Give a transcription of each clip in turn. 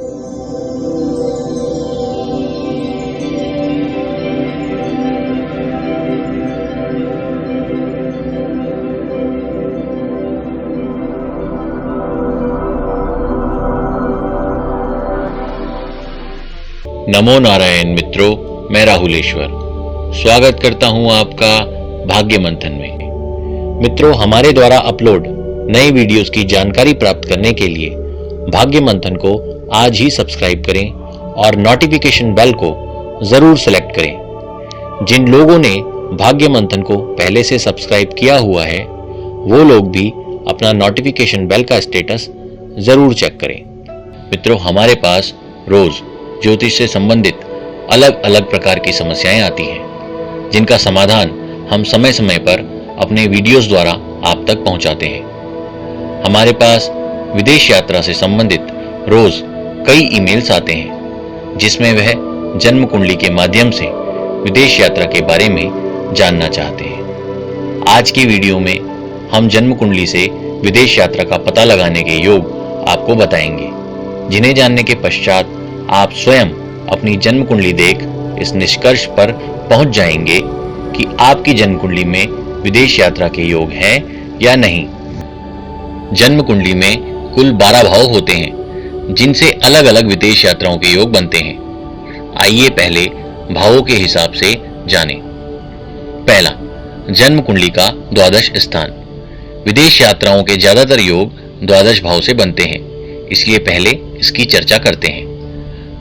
नमो नारायण मित्रों, मैं राहुलेश्वर स्वागत करता हूं आपका भाग्य मंथन में। मित्रों, हमारे द्वारा अपलोड नए वीडियोस की जानकारी प्राप्त करने के लिए भाग्य मंथन को आज ही सब्सक्राइब करें और नोटिफिकेशन बेल को जरूर सेलेक्ट करें। जिन लोगों ने भाग्य मंथन को पहले से सब्सक्राइब किया हुआ है वो लोग भी अपना नोटिफिकेशन बेल का स्टेटस जरूर चेक करें। मित्रों, हमारे पास रोज ज्योतिष से संबंधित अलग अलग प्रकार की समस्याएं आती हैं, जिनका समाधान हम समय समय पर अपने वीडियोस द्वारा आप तक पहुंचाते हैं। हमारे पास विदेश यात्रा से संबंधित रोज कई ईमेल्स आते हैं, जिसमें वह जन्म कुंडली के माध्यम से विदेश यात्रा के बारे में जानना चाहते हैं। आज की वीडियो में हम जन्म कुंडली से विदेश यात्रा का पता लगाने के योग आपको बताएंगे, जिन्हें जानने के पश्चात आप स्वयं अपनी जन्म कुंडली देख इस निष्कर्ष पर पहुंच जाएंगे कि आपकी जन्म कुंडली में विदेश यात्रा के योग हैं या नहीं। जन्म कुंडली में कुल 12 भाव होते हैं, जिनसे अलग अलग विदेश यात्राओं के योग बनते हैं। आइए पहले भावों के हिसाब से जानें। पहला, जन्म कुंडली का द्वादश स्थान। विदेश यात्राओं के ज्यादातर योग द्वादश भाव से बनते हैं, इसलिए पहले इसकी चर्चा करते हैं।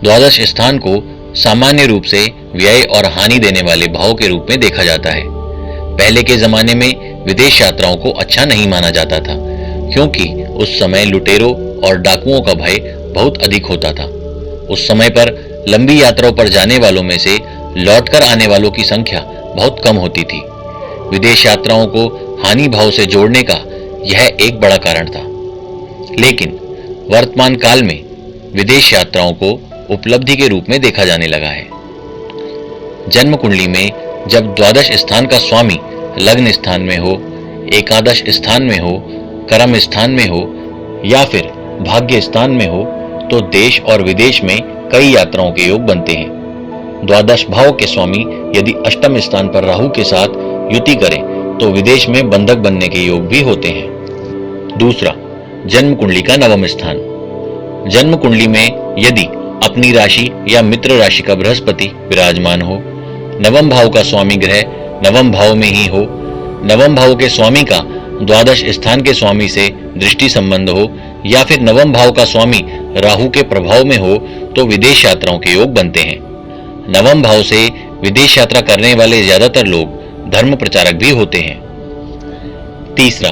द्वादश स्थान को सामान्य रूप से व्यय और हानि देने वाले भाव के रूप में देखा जाता है। पहले के जमाने में विदेश यात्राओं को अच्छा नहीं माना जाता था, क्योंकि उस समय लुटेरों और डाकुओं का भय बहुत अधिक होता था। उस समय पर लंबी यात्राओं पर जाने वालों में से लौटकर आने वालों की संख्या बहुत कम होती थी। विदेश यात्राओं को हानि भाव से जोड़ने का यह एक बड़ा कारण था। लेकिन वर्तमान काल में विदेश यात्राओं को उपलब्धि के रूप में देखा जाने लगा है। जन्म कुंडली में जब द्वादश स्थान का स्वामी लग्न स्थान में हो, एकादश स्थान में हो, कर्म स्थान में हो या फिर भाग्य स्थान में हो, तो देश और विदेश में कई यात्राओं के योग बनते हैं। द्वादश भाव के स्वामी यदि अष्टम स्थान पर राहु के साथ युति करें तो विदेश में बंधक बनने के योग भी होते हैं। दूसरा, जन्म कुंडली का नवम स्थान। जन्म कुंडली में यदि अपनी राशि या मित्र राशि का बृहस्पति विराजमान हो, नवम भाव का स्वामी ग्रह नवम भाव में ही हो, नवम भाव के स्वामी का द्वादश स्थान के स्वामी से दृष्टि संबंध हो या फिर नवम भाव का स्वामी राहु के प्रभाव में हो, तो विदेश यात्राओं के योग बनते हैं। नवम भाव से विदेश यात्रा करने वाले ज्यादातर लोग धर्म प्रचारक भी होते हैं। तीसरा,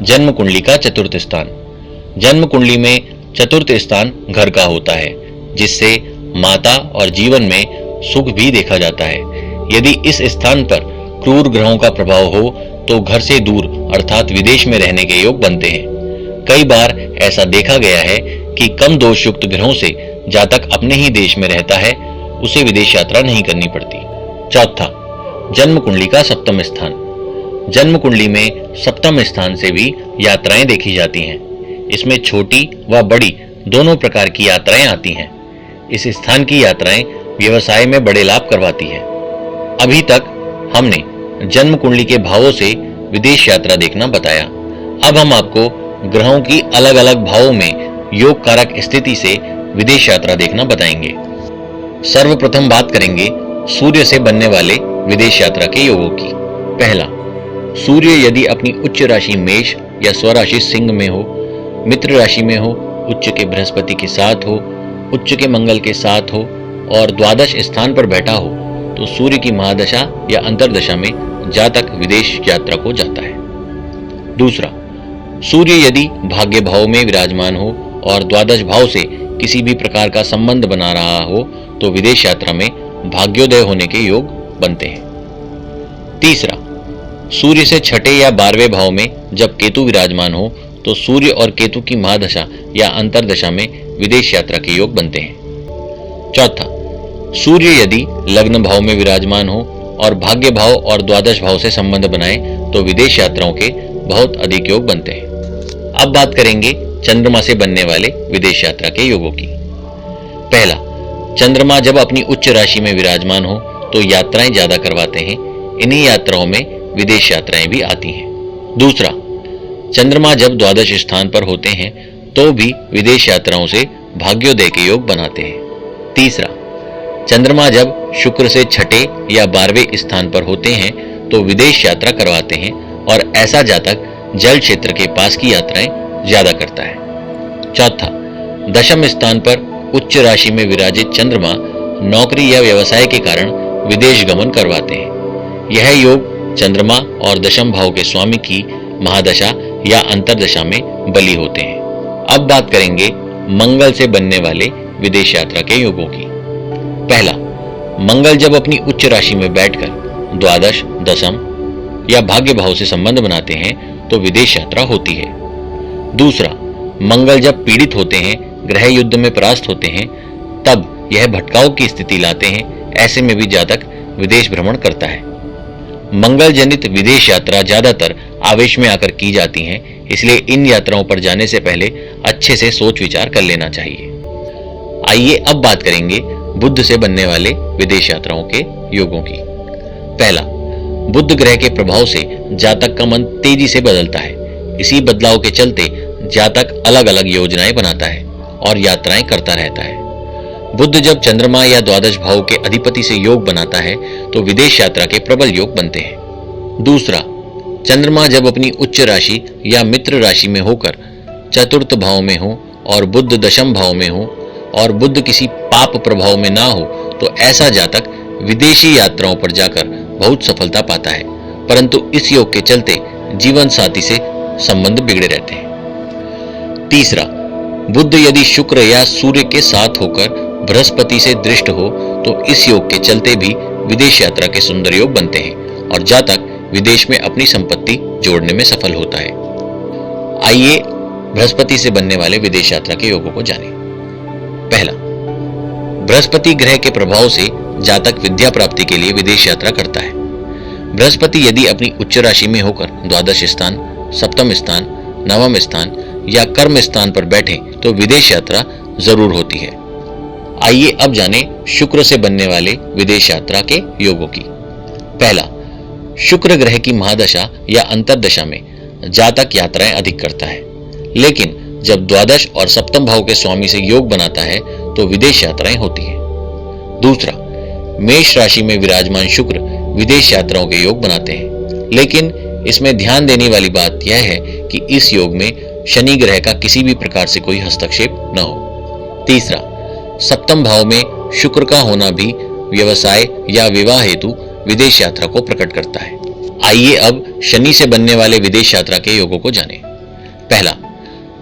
जन्म कुंडली का चतुर्थ स्थान। जन्म कुंडली में चतुर्थ स्थान घर का होता है, जिससे माता और जीवन में सुख भी देखा जाता है। यदि इस स्थान पर क्रूर ग्रहों का प्रभाव हो तो घर से दूर अर्थात विदेश में रहने के योग बनते हैं। कई बार ऐसा देखा गया है कि कम दोष युक्त ग्रहों से जातक अपने ही देश में रहता है, उसे विदेश यात्रा नहीं करनी पड़ती। चौथा, जन्म कुंडली का सप्तम स्थान। जन्म कुंडली में सप्तम स्थान से भी यात्राएं देखी जाती हैं। इसमें छोटी व बड़ी दोनों प्रकार की यात्राएं आती हैं। इस स्थान की यात्राएं व्यवसाय में बड़े लाभ करवाती है। अभी तक हमने जन्म कुंडली के भावों से विदेश यात्रा देखना बताया। अब हम आपको ग्रहों की अलग अलग भावों में योग कारक स्थिति से विदेश यात्रा देखना बताएंगे। सर्वप्रथम बात करेंगे सूर्य से बनने वाले विदेश यात्रा के योगों की। पहला, सूर्य यदि अपनी उच्च राशि मेष या स्वराशि सिंह में हो, मित्र राशि में हो, उच्च के बृहस्पति के साथ हो, उच्च के मंगल के साथ हो और द्वादश स्थान पर बैठा हो, तो सूर्य की महादशा या अंतरदशा में जातक विदेश यात्रा को जाता है। दूसरा, सूर्य यदि भाग्य भाव में विराजमान हो और द्वादश भाव से किसी भी प्रकार का संबंध बना रहा हो, तो विदेश यात्रा में भाग्योदय होने के योग बनते हैं। तीसरा, सूर्य से छठे या 12वें भाव में जब केतु विराजमान हो, तो सूर्य और केतु की महादशा या अंतरदशा में विदेश यात्रा के योग बनते हैं। चौथा, सूर्य यदि लग्न भाव में विराजमान हो और भाग्य भाव और द्वादश भाव से संबंध बनाए, तो विदेश यात्राओं के बहुत अधिक योग बनते हैं। अब बात करेंगे चंद्रमा से बनने वाले विदेश यात्रा के योगों की। पहला, चंद्रमा जब अपनी उच्च राशि में विराजमान हो तो यात्राएं ज्यादा करवाते हैं। इन्हीं यात्राओं में विदेश यात्राएं भी आती हैं। दूसरा, चंद्रमा जब द्वादश स्थान पर होते हैं तो भी विदेश यात्राओं से भाग्योदय के योग बनाते हैं। तीसरा, चंद्रमा जब शुक्र से छठे या 12वें स्थान पर होते हैं तो विदेश यात्रा करवाते हैं और ऐसा जातक जल क्षेत्र के पास की यात्राएं ज्यादा करता है। चौथा, दशम स्थान पर उच्च राशि में विराजित चंद्रमा नौकरी या व्यवसाय के कारण विदेश गमन करवाते हैं। यह योग चंद्रमा और दशम भाव के स्वामी की महादशा या अंतरदशा में बली होते हैं। अब बात करेंगे मंगल से बनने वाले विदेश यात्रा के योगों की। पहला, मंगल जब अपनी उच्च राशि में बैठकर द्वादश, दशम या भाग्य भाव से संबंध बनाते हैं तो विदेश यात्रा होती है। दूसरा, मंगल जब पीड़ित होते हैं, ग्रह युद्ध में परास्त होते हैं, तब यह भटकाव की स्थिति लाते हैं। ऐसे में भी जातक विदेश भ्रमण करता है। मंगल जनित विदेश यात्रा ज्यादातर आवेश में आकर की जाती हैं, इसलिए इन यात्राओं पर जाने से पहले अच्छे से सोच विचार कर लेना चाहिए। आइए अब बात करेंगे बुध से बनने वाले विदेश यात्राओं के योगों की। पहला, बुध ग्रह के प्रभाव से जातक का मन तेजी से बदलता है। इसी बदलाव के चलते जातक अलग अलग योजनाएं बनाता है और यात्राएं करता रहता है। बुध जब चंद्रमा या द्वादश भाव के अधिपति से योग बनाता है तो विदेश यात्रा के प्रबल योग बनते हैं। दूसरा, चंद्रमा जब अपनी उच्च राशि या मित्र राशि में होकर चतुर्थ भाव में हो और बुध दशम भाव में हो और बुध किसी पाप प्रभाव में ना हो तो ऐसा जातक विदेशी यात्राओं पर जाकर बहुत सफलता पाता है, परंतु इस योग के चलते जीवन साथी से संबंध बिगड़े रहते हैं। तीसरा, बुध यदि शुक्र या सूर्य के साथ होकर बृहस्पति से दृष्ट हो तो इस योग के चलते भी विदेश यात्रा के सुंदर योग बनते हैं और जातक विदेश में अपनी संपत्ति जोड़ने में सफल होता है। आइए बृहस्पति से बनने वाले विदेश यात्रा के योगों को जानें। पहला, बृहस्पति ग्रह के प्रभाव से जातक विद्या प्राप्ति के लिए विदेश यात्रा करता है। बृहस्पति यदि अपनी उच्च राशि में होकर द्वादश स्थान, सप्तम स्थान, नवम स्थान या कर्म स्थान पर बैठे तो विदेश यात्रा जरूर होती है। आइए अब जानें शुक्र से बनने वाले विदेश यात्रा के योगों की। पहला, शुक्र ग्रह की महादशा या अंतरदशा में जातक यात्राएं अधिक करता है, लेकिन जब द्वादश और सप्तम भाव के स्वामी से योग बनाता है तो विदेश यात्राएं होती है। दूसरा, मेष राशि में विराजमान शुक्र विदेश यात्राओं के योग बनाते हैं, लेकिन इसमें ध्यान देने वाली बात यह है कि इस योग में शनि ग्रह का किसी भी प्रकार से कोई हस्तक्षेप न हो। तीसरा, सप्तम भाव में शुक्र का होना भी व्यवसाय या विवाह हेतु विदेश यात्रा को प्रकट करता है। आइए अब शनि से बनने वाले विदेश यात्रा के योगों को जानें। पहला,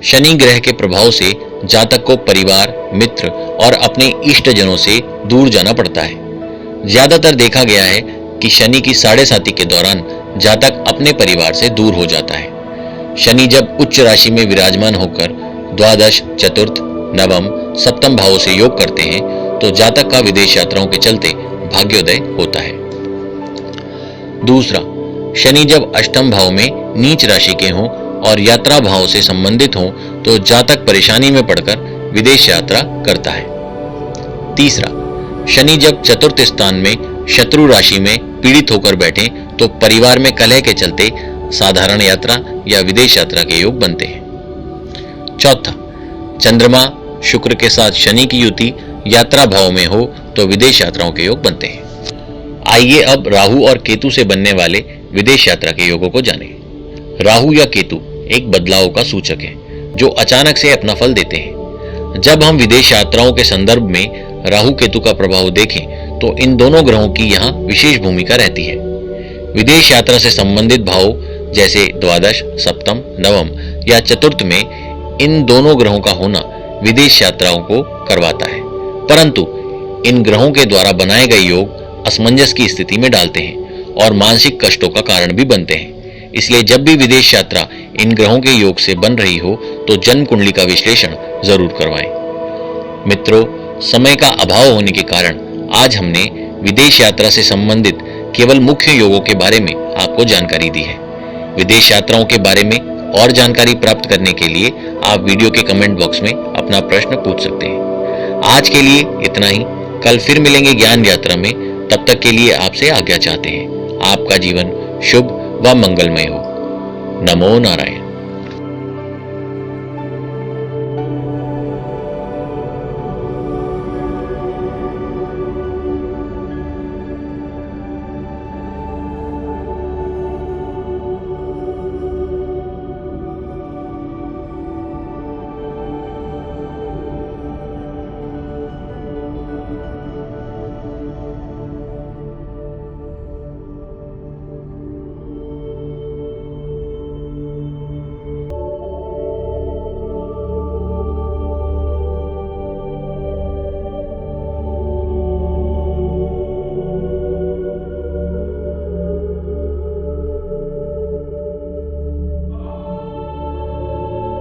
शनि ग्रह के प्रभाव से जातक को परिवार, मित्र और अपने इष्टजनों से दूर जाना पड़ता है। ज्यादातर देखा गया है कि शनि की साढ़े साती के दौरान जातक अपने परिवार से दूर हो जाता है। शनि जब उच्च राशि में विराजमान होकर द्वादश, चतुर्थ, नवम, सप्तम भावों से योग करते हैं तो जातक का विदेश यात्राओं के चलते भाग्योदय होता है। दूसरा, शनि जब अष्टम भाव में नीच राशि के हों और यात्रा भाव से संबंधित हों तो जातक परेशानी में पड़कर विदेश यात्रा करता है। तीसरा, शनि जब चतुर्थ स्थान में शत्रु राशि में पीड़ित होकर बैठे तो परिवार में कलह के चलते साधारण यात्रा या विदेश यात्रा के योग बनते हैं। चौथा, चंद्रमा शुक्र के साथ शनि की युति यात्रा भाव में हो तो विदेश यात्राओं के योग बनते हैं। आइए अब राहु और केतु से बनने वाले विदेश यात्रा के योगों को जानें। राहु या केतु एक बदलाव का सूचक है जो अचानक से अपना फल देते हैं। जब हम विदेश यात्राओं के संदर्भ में राहु केतु का प्रभाव देखें तो इन दोनों ग्रहों की यहाँ विशेष भूमिका रहती है। विदेश यात्रा से संबंधित भाव जैसे द्वादश, सप्तम, नवम या चतुर्थ में इन दोनों ग्रहों का होना विदेश यात्राओं को करवाता है, परंतु इन ग्रहों के द्वारा बनाए गए योग असमंजस की स्थिति में डालते हैं और मानसिक कष्टों का कारण भी बनते हैं। इसलिए जब भी विदेश यात्रा इन ग्रहों के योग से बन रही हो तो जन्म कुंडली का विश्लेषण जरूर करवाएं। मित्रों, समय का अभाव होने के कारण आज हमने विदेश यात्रा से संबंधित केवल मुख्य योगों के बारे में आपको जानकारी दी है। विदेश यात्राओं के बारे में और जानकारी प्राप्त करने के लिए आप वीडियो के कमेंट बॉक्स में अपना प्रश्न पूछ सकते हैं। आज के लिए इतना ही। कल फिर मिलेंगे ज्ञान यात्रा में। तब तक के लिए आपसे आज्ञा चाहते हैं। आपका जीवन शुभ व मंगलमय हो। नमो नारायण।